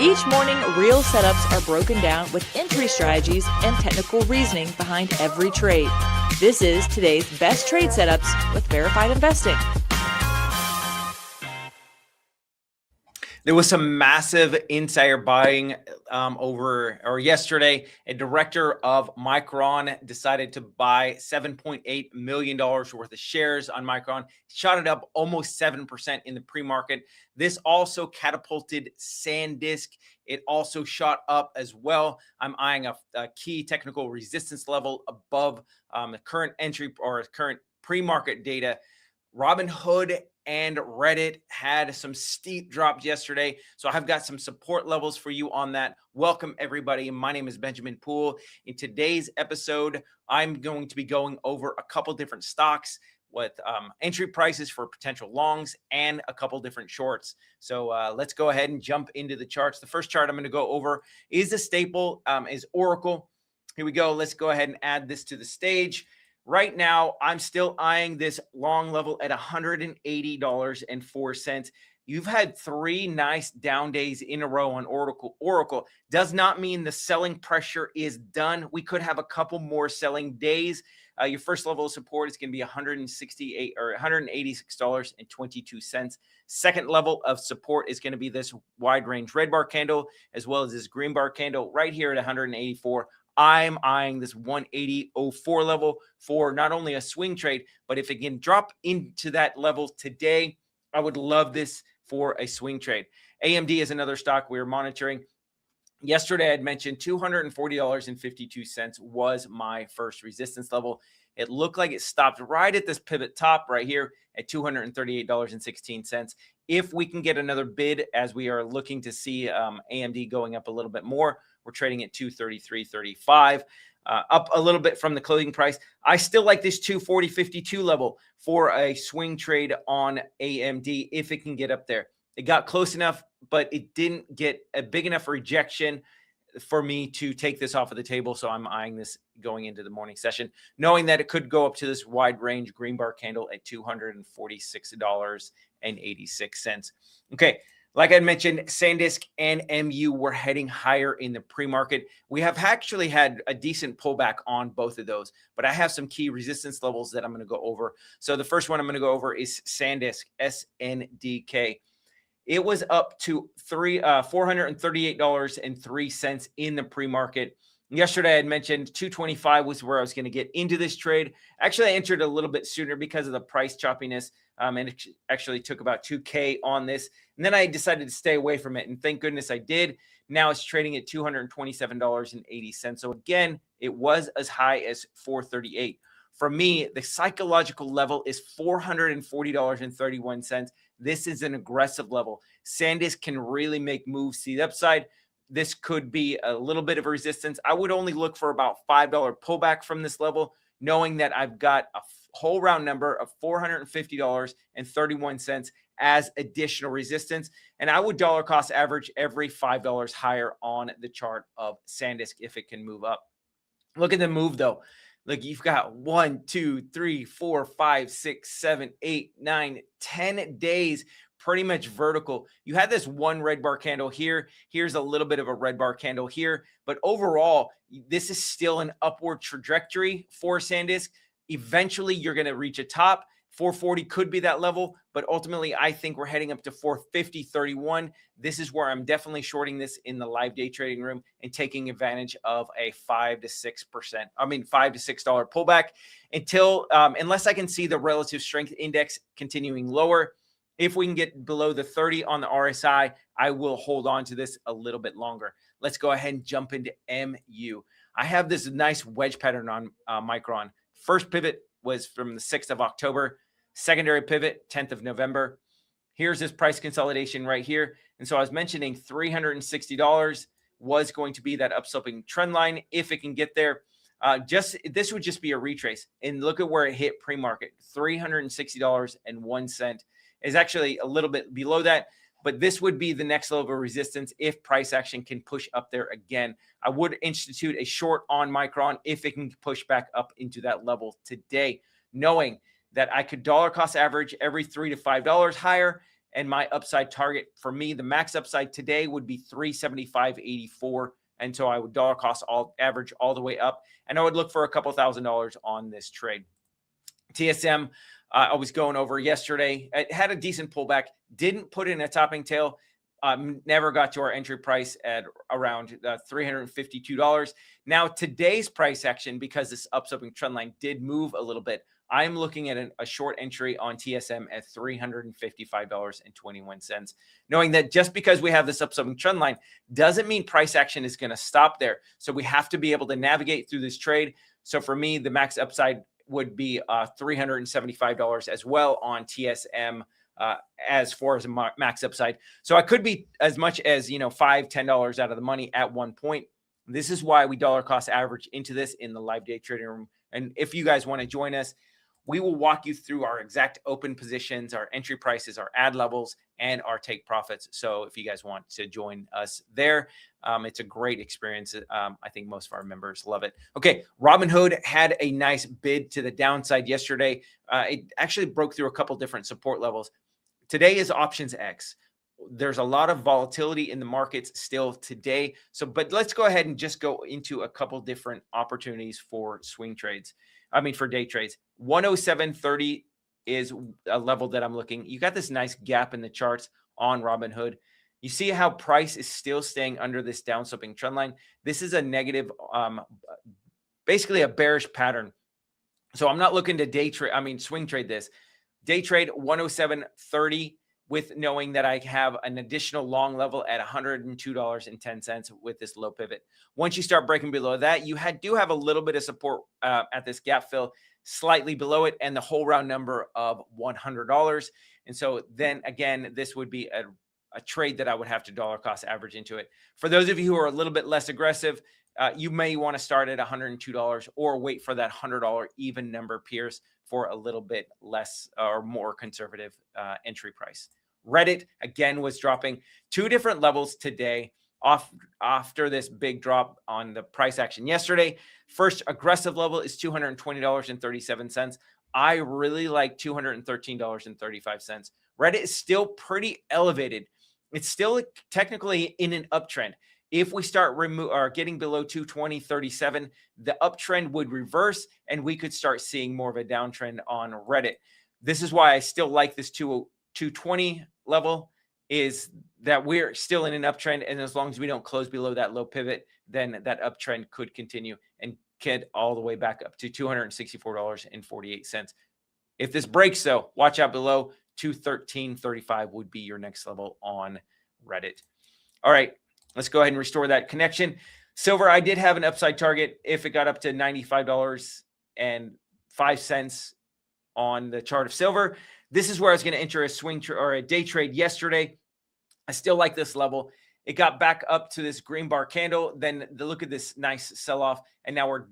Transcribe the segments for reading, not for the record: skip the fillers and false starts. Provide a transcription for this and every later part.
Each morning, real setups are broken down with entry strategies and technical reasoning behind every trade. This is today's best trade setups with Verified Investing. There was some massive insider buying yesterday. A director of Micron decided to buy $7.8 million worth of shares on Micron, shot it up almost 7% in the pre-market. This also catapulted SanDisk. It also shot up as well. I'm eyeing a key technical resistance level above the current entry or current pre-market data. Robinhood and Reddit had some steep drops yesterday, so I've got some support levels for you on that. Welcome, everybody. My name is Benjamin Poole. In today's episode, I'm going to be going over a couple different stocks with entry prices for potential longs and a couple different shorts. So let's go ahead and jump into the charts. The first chart I'm going to go over is a staple, is Oracle. Here we go. Let's go ahead and add this to the stage. Right now, I'm still eyeing this long level at $180.04. You've had three nice down days in a row on Oracle. Oracle does not mean the selling pressure is done. We could have a couple more selling days. Your first level of support is going to be $168 or $186.22. Second level of support is going to be this wide range red bar candle, as well as this green bar candle right here at 184. I'm eyeing this 180.04 level for not only a swing trade, but if it can drop into that level today, I would love this for a swing trade. AMD is another stock we're monitoring. Yesterday, I had mentioned $240.52 was my first resistance level. It looked like it stopped right at this pivot top right here at $238.16. If we can get another bid, as we are looking to see AMD going up a little bit more, we're trading at $233.35, up a little bit from the closing price. I still like this $240.52 level for a swing trade on AMD if it can get up there. It got close enough, but it didn't get a big enough rejection for me to take this off of the table. So I'm eyeing this going into the morning session, knowing that it could go up to this wide range green bar candle at $246.86. Okay. Like I mentioned, SanDisk and MU were heading higher in the pre-market. We have actually had a decent pullback on both of those, but I have some key resistance levels that I'm going to go over. So the first one I'm going to go over is SanDisk, SNDK. It was up to $438.03 in the pre-market. Yesterday, I had mentioned 225 was where I was going to get into this trade. Actually, I entered a little bit sooner because of the price choppiness, and it actually took about 2K on this. And then I decided to stay away from it, and thank goodness I did. Now it's trading at $227.80. So again, it was as high as $438. For me, the psychological level is $440.31. This is an aggressive level. SanDisk can really make moves to the upside. This could be a little bit of resistance. I would only look for about $5 pullback from this level, knowing that I've got a whole round number of $450.31 as additional resistance. And I would dollar cost average every $5 higher on the chart of SanDisk if it can move up. Look at the move though. Look, you've got 1, 2, 3, 4, 5, 6, 7, 8, 9, 10 days pretty much vertical. You had this one red bar candle here. Here's a little bit of a red bar candle here. But overall, this is still an upward trajectory for SanDisk. Eventually, you're going to reach a top. 440 could be that level, but ultimately, I think we're heading up to 450.31. This is where I'm definitely shorting this in the live day trading room and taking advantage of a $5 to $6 pullback until, unless I can see the relative strength index continuing lower. If we can get below the 30 on the RSI, I will hold on to this a little bit longer. Let's go ahead and jump into MU. I have this nice wedge pattern on Micron. First pivot was from the 6th of October. Secondary pivot, 10th of November. Here's this price consolidation right here. And so I was mentioning $360 was going to be that upsloping trend line if it can get there. This would just be a retrace. And look at where it hit pre-market, $360.01. Is actually a little bit below that, but this would be the next level of resistance if price action can push up there again. I would institute a short on Micron if it can push back up into that level today, knowing that I could dollar cost average every $3 to $5 higher And my upside target for me, the max upside today would be 375.84. And so I would dollar cost average all the way up. And I would look for a couple $1,000s on this trade. TSM, I was going over yesterday. It had a decent pullback, didn't put in a topping tail, never got to our entry price at around $352. Now, today's price action, because this upswing trend line did move a little bit, I'm looking at a short entry on TSM at $355.21, knowing that just because we have this upswing trend line doesn't mean price action is going to stop there. So we have to be able to navigate through this trade. So for me, the max upside would be $375 as well on TSM as far as a max upside. So I could be as much as, $5, $10 out of the money at one point. This is why we dollar cost average into this in the live day trading room. And if you guys want to join us, we will walk you through our exact open positions, our entry prices, our ad levels, and our take profits. So if you guys want to join us there, it's a great experience. I think most of our members love it. Okay, Robinhood had a nice bid to the downside yesterday. It actually broke through a couple different support levels. Today is options X. There's a lot of volatility in the markets still today. But let's go ahead and just go into a couple different opportunities for swing trades. For day trades. 107.30 is a level that I'm looking. You got this nice gap in the charts on Robinhood. You see how price is still staying under this downsloping trend line. This is a negative, basically a bearish pattern. So I'm not looking to swing trade this. Day trade 107.30 with knowing that I have an additional long level at $102.10 with this low pivot. Once you start breaking below that, you do have a little bit of support at this gap fill, slightly below it, and the whole round number of $100. And so then again, this would be a trade that I would have to dollar cost average into it. For those of you who are a little bit less aggressive, you may want to start at $102 or wait for that $100 even number appears for a little bit less or more conservative entry price. Reddit again was dropping 2 different levels today after this big drop on the price action yesterday. First aggressive level is $220.37. I really like $213.35. Reddit is still pretty elevated. It's still technically in an uptrend. If we start getting below 220.37, the uptrend would reverse and we could start seeing more of a downtrend on Reddit. This is why I still like this 220 level, is that we're still in an uptrend. And as long as we don't close below that low pivot, then that uptrend could continue and get all the way back up to $264.48. If this breaks though, watch out below. 213.35 would be your next level on Reddit. All right, let's go ahead and restore that connection. Silver, I did have an upside target if it got up to $95.05 on the chart of silver. This is where I was going to enter a swing or a day trade yesterday. I still like this level. It got back up to this green bar candle. Then look at this nice sell-off, and now we're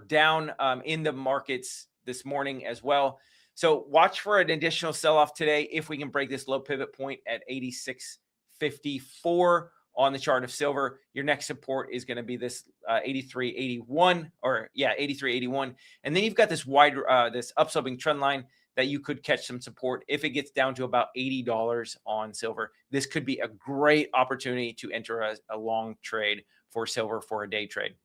down in the markets this morning as well. So watch for an additional sell-off today if we can break this low pivot point at 86.54 on the chart of silver. Your next support is going to be this 83.81 83.81, and then you've got this wide this upsloping trend line that you could catch some support if it gets down to about $80 on silver. This could be a great opportunity to enter a long trade for silver for a day trade.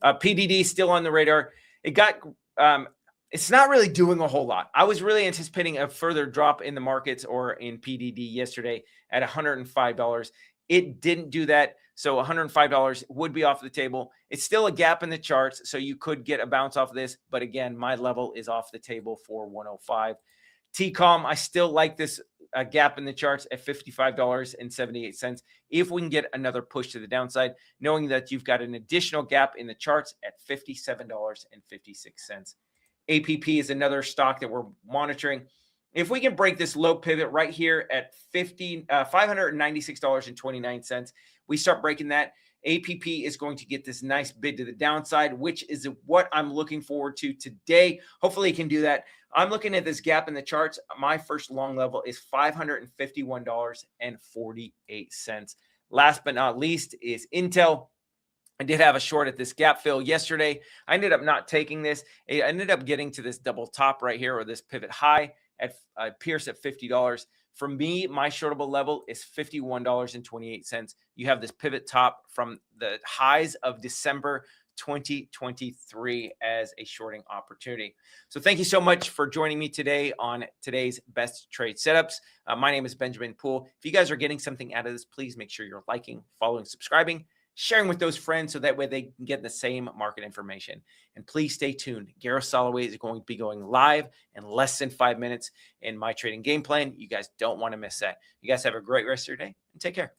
PDD still on the radar. It's not really doing a whole lot. I was really anticipating a further drop in the markets or in PDD yesterday at $105. It didn't do that. So $105 would be off the table. It's still a gap in the charts, so you could get a bounce off of this. But again, my level is off the table for 105. TCOM, I still like this gap in the charts at $55.78. If we can get another push to the downside, knowing that you've got an additional gap in the charts at $57.56. APP is another stock that we're monitoring. If we can break this low pivot right here at $596.29, we start breaking that, APP is going to get this nice bid to the downside, which is what I'm looking forward to today. Hopefully it can do that. I'm looking at this gap in the charts. My first long level is $551.48. Last but not least is Intel. I did have a short at this gap fill yesterday. I ended up not taking this. I ended up getting to this double top right here, or this pivot high at Pierce at $50. For me, my shortable level is $51.28. You have this pivot top from the highs of December 2023 as a shorting opportunity. So thank you so much for joining me today on today's best trade setups. My name is Benjamin Poole. If you guys are getting something out of this, please make sure you're liking, following, subscribing, sharing with those friends so that way they can get the same market information. And please stay tuned. Gareth Soloway is going to be going live in less than 5 minutes in my trading game plan. You guys don't want to miss that. You guys have a great rest of your day and take care.